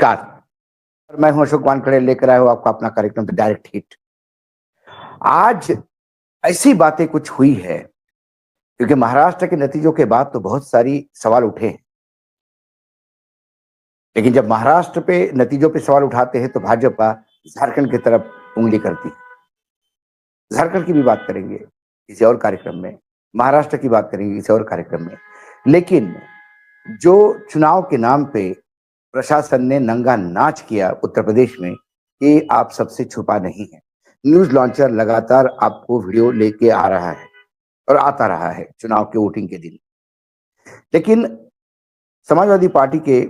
नमस्कार। मैं हूं अशोक वानखेड़े, लेकर आया हूं आपका अपना कार्यक्रम द डायरेक्ट हिट। आज ऐसी बातें कुछ हुई है, क्योंकि महाराष्ट्र के नतीजों के बाद तो बहुत सारी सवाल उठे हैं, लेकिन जब महाराष्ट्र पे नतीजों पे सवाल उठाते हैं तो भाजपा झारखंड की तरफ उंगली करती है। झारखंड की भी बात करेंगे किसी और कार्यक्रम में, महाराष्ट्र की बात करेंगे किसी और कार्यक्रम में, लेकिन जो चुनाव के नाम पे प्रशासन ने नंगा नाच किया उत्तर प्रदेश में, ये आप सबसे छुपा नहीं है। न्यूज लॉन्चर लगातार आपको वीडियो लेके आ रहा है और आता रहा है चुनाव के वोटिंग के दिन। लेकिन समाजवादी पार्टी के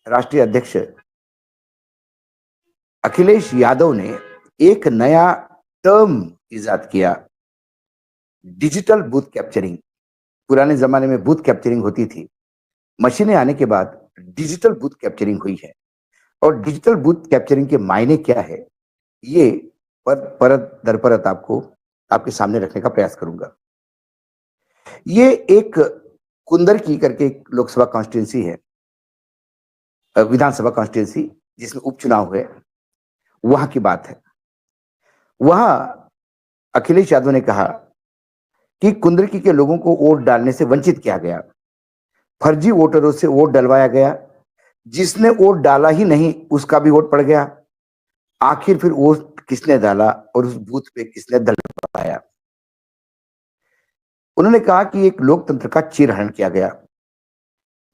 राष्ट्रीय अध्यक्ष अखिलेश यादव ने एक नया टर्म इजाद किया, डिजिटल बूथ कैप्चरिंग। पुराने जमाने में बूथ कैप्चरिंग होती थी, मशीनें आने के बाद डिजिटल बूथ कैप्चरिंग हुई है। और डिजिटल बूथ कैप्चरिंग के मायने क्या है, ये परत दर परत आपको आपके सामने रखने का प्रयास करूंगा। ये एक कुंदर की करके एक लोकसभा कॉन्स्टिट्यूंसी है, विधानसभा कॉन्स्टिट्यूंसी, जिसमें उपचुनाव हुए, वहां की बात है। वहां अखिलेश यादव ने कहा कि कुंदरकी के लोगों को वोट डालने से वंचित किया गया, फर्जी वोटरों से वोट डलवाया गया, जिसने वोट डाला ही नहीं उसका भी वोट पड़ गया। आखिर फिर वोट किसने डाला और उस बूथ पे किसने डलवाया? उन्होंने कहा कि एक लोकतंत्र का चीरहरण किया गया।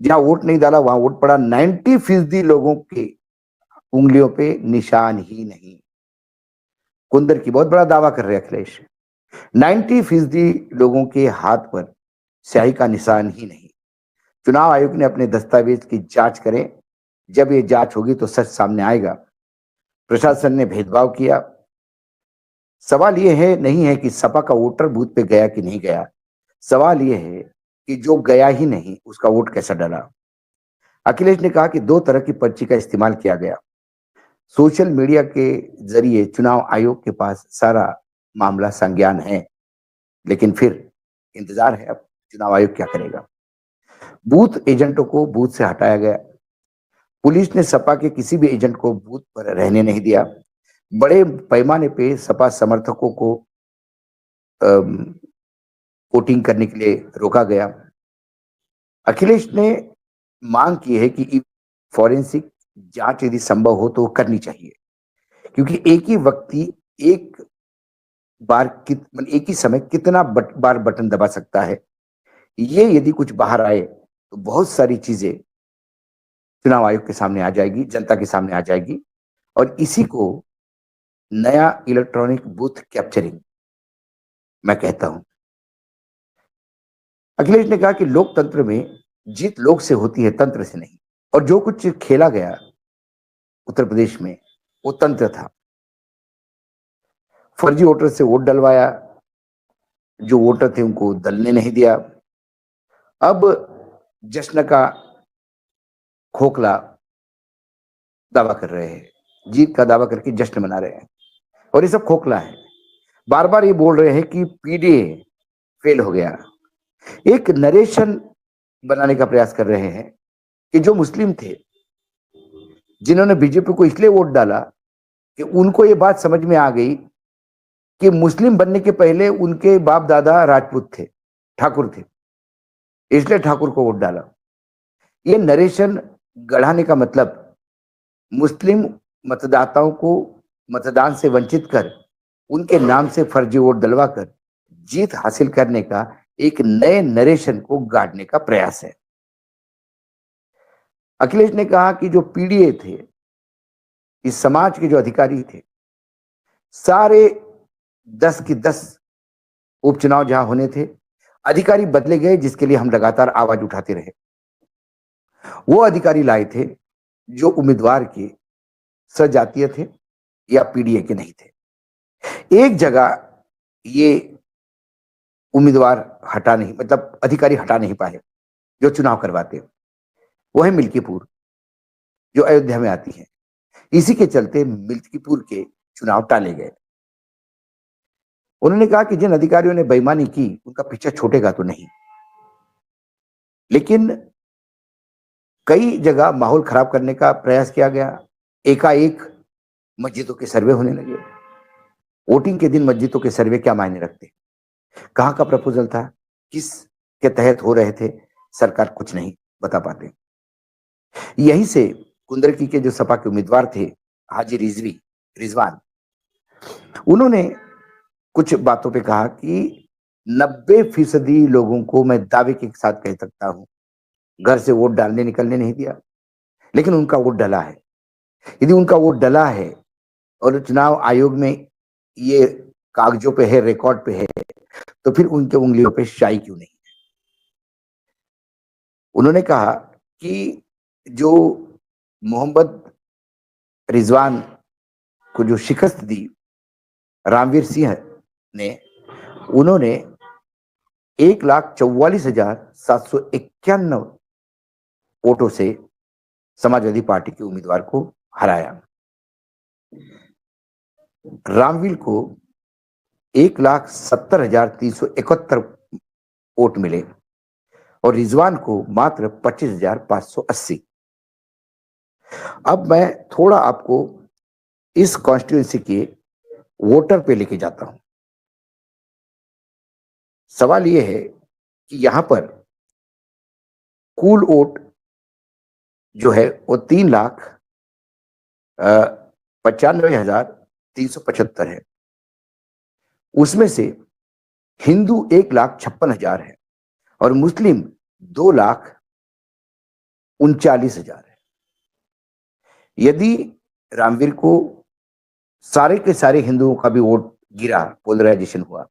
जहां वोट नहीं डाला वहां वोट पड़ा। 90% लोगों के उंगलियों पे निशान ही नहीं। कुंदर की बहुत बड़ा दावा कर रहे हैं अखिलेश। 90% लोगों के हाथ पर स्याही का निशान ही नहीं। चुनाव आयोग ने अपने दस्तावेज की जांच करें, जब ये जांच होगी तो सच सामने आएगा। प्रशासन ने भेदभाव किया। सवाल यह है नहीं है कि सपा का वोटर बूथ पे गया कि नहीं गया, सवाल यह है कि जो गया ही नहीं उसका वोट कैसा डला। अखिलेश ने कहा कि दो तरह की पर्ची का इस्तेमाल किया गया। सोशल मीडिया के जरिए चुनाव आयोग के पास सारा मामला संज्ञान है, लेकिन फिर इंतजार है अब चुनाव आयोग क्या करेगा। बूथ एजेंटों को बूथ से हटाया गया। पुलिस ने सपा के किसी भी एजेंट को बूथ पर रहने नहीं दिया। बड़े पैमाने पे सपा समर्थकों को वोटिंग करने के लिए रोका गया। अखिलेश ने मांग की है कि फॉरेंसिक जांच यदि संभव हो तो करनी चाहिए, क्योंकि एक ही व्यक्ति एक एक ही समय कितना बार बटन दबा सकता है। ये यदि कुछ बाहर आए तो बहुत सारी चीजें चुनाव आयोग के सामने आ जाएगी, जनता के सामने आ जाएगी, और इसी को नया इलेक्ट्रॉनिक बूथ कैप्चरिंग मैं कहता हूं। अखिलेश ने कहा कि लोकतंत्र में जीत लोक से होती है, तंत्र से नहीं। और जो कुछ खेला गया उत्तर प्रदेश में वो तंत्र था। फर्जी वोटर से वोट डलवाया, जो वोटर थे उनको दलने नहीं दिया। अब जश्न का खोखला दावा कर रहे हैं, जीत का दावा करके जश्न मना रहे हैं, और ये सब खोखला है। बार बार ये बोल रहे हैं कि पीडीए फेल हो गया। एक नरेशन बनाने का प्रयास कर रहे हैं कि जो मुस्लिम थे, जिन्होंने बीजेपी को इसलिए वोट डाला कि उनको ये बात समझ में आ गई कि मुस्लिम बनने के पहले उनके बाप दादा राजपूत थे, ठाकुर थे, इसलिए ठाकुर को वोट डाला। ये नरेशन गढ़ाने का मतलब मुस्लिम मतदाताओं को मतदान से वंचित कर उनके नाम से फर्जी वोट डलवाकर जीत हासिल करने का एक नए नरेशन को गाड़ने का प्रयास है। अखिलेश ने कहा कि जो पीडीए थे, इस समाज के जो अधिकारी थे, सारे 10 की 10 उपचुनाव जहां होने थे, अधिकारी बदले गए, जिसके लिए हम लगातार आवाज उठाते रहे। वो अधिकारी लाए थे जो उम्मीदवार के सजातीय थे या पीडीए के नहीं थे। एक जगह ये उम्मीदवार हटा नहीं, मतलब अधिकारी हटा नहीं पाए जो चुनाव करवाते, वो है मिल्कीपुर, जो अयोध्या में आती है। इसी के चलते मिल्कीपुर के चुनाव टाले गए। उन्होंने कहा कि जिन अधिकारियों ने बेईमानी की उनका पीछा छूटेगा तो नहीं, लेकिन कई जगह माहौल खराब करने का प्रयास किया गया। एकाएक मस्जिदों के सर्वे होने लगे। वोटिंग के दिन मस्जिदों के सर्वे क्या मायने रखते? कहाँ का प्रपोजल था? किस के तहत हो रहे थे? सरकार कुछ नहीं बता पाते। यहीं से कुंदरकी के जो सपा के उम्मीदवार थे, हाजी रिजवान, उन्होंने कुछ बातों पे कहा कि 90% लोगों को मैं दावे के साथ कह सकता हूं, घर से वोट डालने निकलने नहीं दिया, लेकिन उनका वोट डला है। यदि उनका वोट डला है और चुनाव आयोग में ये कागजों पे है, रिकॉर्ड पे है, तो फिर उनके उंगलियों पे शाई क्यों नहीं? उन्होंने कहा कि जो मोहम्मद रिजवान को जो शिकस्त दी रामवीर सिंह ने, उन्होंने 1,44,751 वोटों से समाजवादी पार्टी के उम्मीदवार को हराया। रामवीर को 1,70,371 वोट मिले और रिजवान को मात्र 25,580। अब मैं थोड़ा आपको इस कॉन्स्टिट्यूंसी के वोटर पे लेके जाता हूं। सवाल यह है कि यहां पर कुल वोट जो है वो 3,95,375 है। उसमें से हिंदू 1,56,000 है और मुस्लिम 2,39,000 है। यदि रामवीर को सारे के सारे हिंदुओं का भी वोट गिरा, पोलराइजेशन हुआ,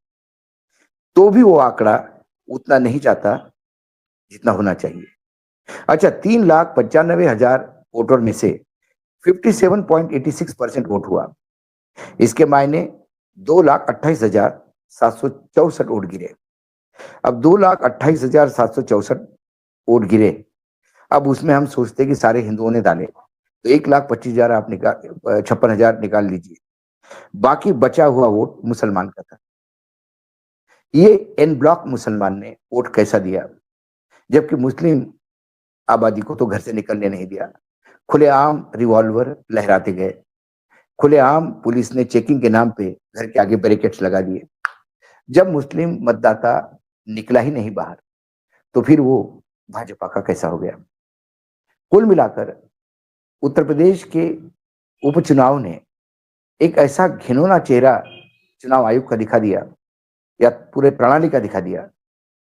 तो भी वो आंकड़ा उतना नहीं जाता जितना होना चाहिए। अच्छा, 3,95,000 वोटर में से 57.86% वोट हुआ। इसके मायने 2,28,764 वोट गिरे। अब 2,28,764 वोट गिरे, अब उसमें हम सोचते कि सारे हिंदुओं ने डाले, तो 1,25,000 आप निकाल, 56,000 निकाल लीजिए, बाकी बचा हुआ वोट मुसलमान का था। ये एन ब्लॉक मुसलमान ने वोट कैसा दिया? जबकि मुस्लिम आबादी को तो घर से निकलने नहीं दिया, खुलेआम रिवॉल्वर लहराते गए, खुलेआम पुलिस ने चेकिंग के नाम पे घर के आगे बैरिकेड्स लगा दिए। जब मुस्लिम मतदाता निकला ही नहीं बाहर, तो फिर वो भाजपा का कैसा हो गया? कुल मिलाकर उत्तर प्रदेश के उपचुनाव ने एक ऐसा घिनौना चेहरा चुनाव आयोग का दिखा दिया, या पूरे प्रणाली का दिखा दिया।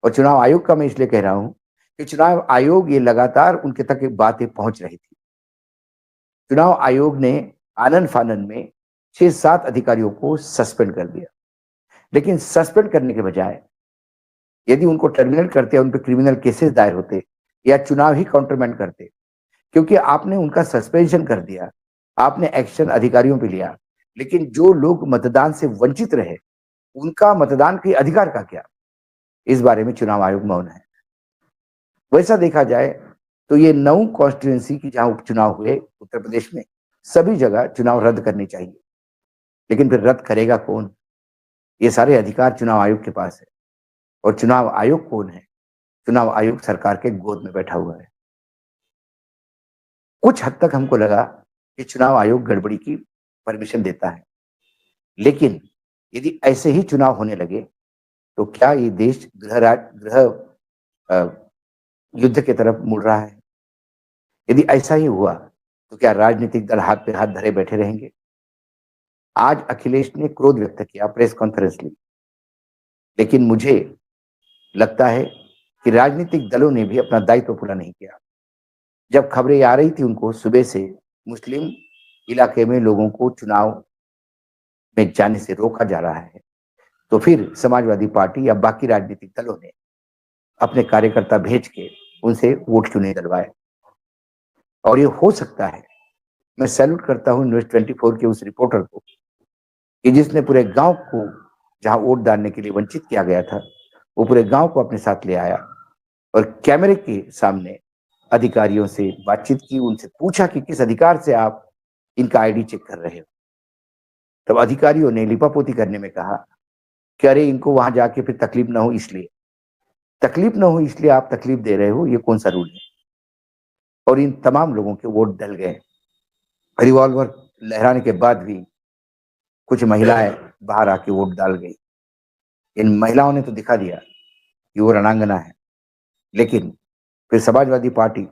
और चुनाव आयोग का मैं इसलिए कह रहा हूं कि चुनाव आयोग ये लगातार उनके तक बातें पहुंच रही थी। चुनाव आयोग ने आनन फानन में 6-7 अधिकारियों को सस्पेंड कर दिया, लेकिन सस्पेंड करने के बजाय यदि उनको टर्मिनेट करते, उन पर क्रिमिनल केसेस दायर होते या चुनाव ही काउंटरमैंड करते, क्योंकि आपने उनका सस्पेंशन कर दिया, आपने एक्शन अधिकारियों पे लिया, लेकिन जो लोग मतदान से वंचित रहे उनका मतदान के अधिकार का क्या? इस बारे में चुनाव आयोग मौन है। वैसा देखा जाए तो ये 9 कॉन्स्टिट्यूएंसी की जहां उपचुनाव हुए उत्तर प्रदेश में, सभी जगह चुनाव रद्द करने चाहिए, लेकिन फिर रद्द करेगा कौन? ये सारे अधिकार चुनाव आयोग के पास है। और चुनाव आयोग कौन है? चुनाव आयोग सरकार के गोद में बैठा हुआ है। कुछ हद तक हमको लगा कि चुनाव आयोग गड़बड़ी की परमिशन देता है, लेकिन यदि ऐसे ही चुनाव होने लगे तो क्या ये देश गृह युद्ध की तरफ मुड़ रहा है? यदि ऐसा ही हुआ तो क्या राजनीतिक दल हाथ पे हाथ धरे बैठे रहेंगे? आज अखिलेश ने क्रोध व्यक्त किया, प्रेस कॉन्फ्रेंस ली, लेकिन मुझे लगता है कि राजनीतिक दलों ने भी अपना दायित्व पूरा नहीं किया। जब खबरें आ रही थी उनको सुबह से मुस्लिम इलाके में लोगों को चुनाव में जाने से रोका जा रहा है, तो फिर समाजवादी पार्टी या बाकी राजनीतिक दलों ने अपने कार्यकर्ता भेज के उनसे वोट क्यों नहीं दिलवाए? और ये हो सकता है, मैं सैल्यूट करता हूं न्यूज 24 के उस रिपोर्टर को कि जिसने पूरे गांव को जहां वोट डालने के लिए वंचित किया गया था, वो पूरे गांव को अपने साथ ले आया और कैमरे के सामने अधिकारियों से बातचीत की, उनसे पूछा कि किस अधिकार से आप इनका आईडी चेक कर रहे हो। तब अधिकारियों ने लिपापोती करने में कहा कि अरे इनको वहां जाके फिर तकलीफ ना हो, इसलिए तकलीफ ना हो इसलिए आप तकलीफ दे रहे हो, ये कौन सा रूल है? और इन तमाम लोगों के वोट डल गए। रिवॉल्वर लहराने के बाद भी कुछ महिलाएं बाहर आके वोट डाल गई। इन महिलाओं ने तो दिखा दिया कि वो रणांगना है। लेकिन फिर समाजवादी पार्टी,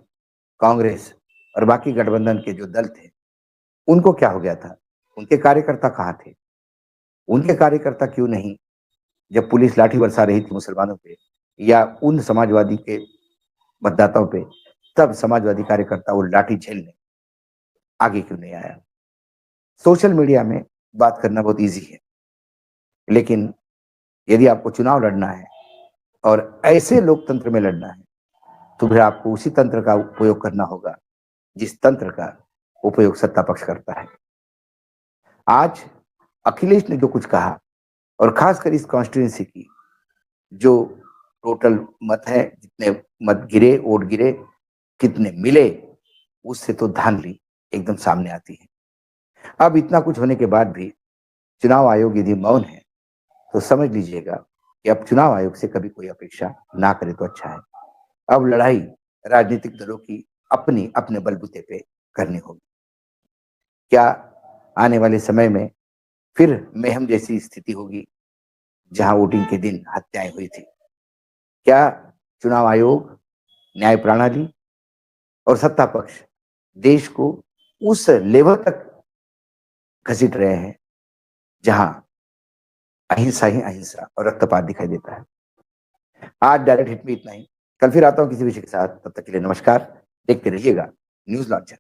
कांग्रेस और बाकी गठबंधन के जो दल थे, उनको क्या हो गया था? उनके कार्यकर्ता कहाँ थे? उनके कार्यकर्ता क्यों नहीं, जब पुलिस लाठी बरसा रही थी मुसलमानों पे या उन समाजवादी के मतदाताओं पे, तब समाजवादी कार्यकर्ता वो लाठी झेलने आगे क्यों नहीं आया? सोशल मीडिया में बात करना बहुत इजी है, लेकिन यदि आपको चुनाव लड़ना है और ऐसे लोकतंत्र में लड़ना है, तो फिर आपको उसी तंत्र का उपयोग करना होगा जिस तंत्र का उपयोग सत्ता पक्ष करता है। आज अखिलेश ने जो कुछ कहा, और खासकर इस कॉन्स्टिट्यूंसी की जो टोटल मत है, जितने मत गिरे, वोट गिरे, कितने मिले, उससे तो धांधली एकदम सामने आती है। अब इतना कुछ होने के बाद भी चुनाव आयोग यदि मौन है, तो समझ लीजिएगा कि अब चुनाव आयोग से कभी कोई अपेक्षा ना करे तो अच्छा है। अब लड़ाई राजनीतिक दलों की अपनी अपने बलबूते पे करनी होगी। क्या आने वाले समय में फिर मेहम जैसी स्थिति होगी जहां वोटिंग के दिन हत्याएं हुई थी? क्या चुनाव आयोग, न्याय प्रणाली और सत्ता पक्ष देश को उस लेवल तक घसीट रहे हैं जहां अहिंसा ही अहिंसा और रक्तपात दिखाई देता है? आज डायरेक्ट हिट में इतना ही। कल फिर आता हूं किसी विषय के साथ। तब तक के लिए नमस्कार। देखते रहिएगा न्यूज लॉन्चर।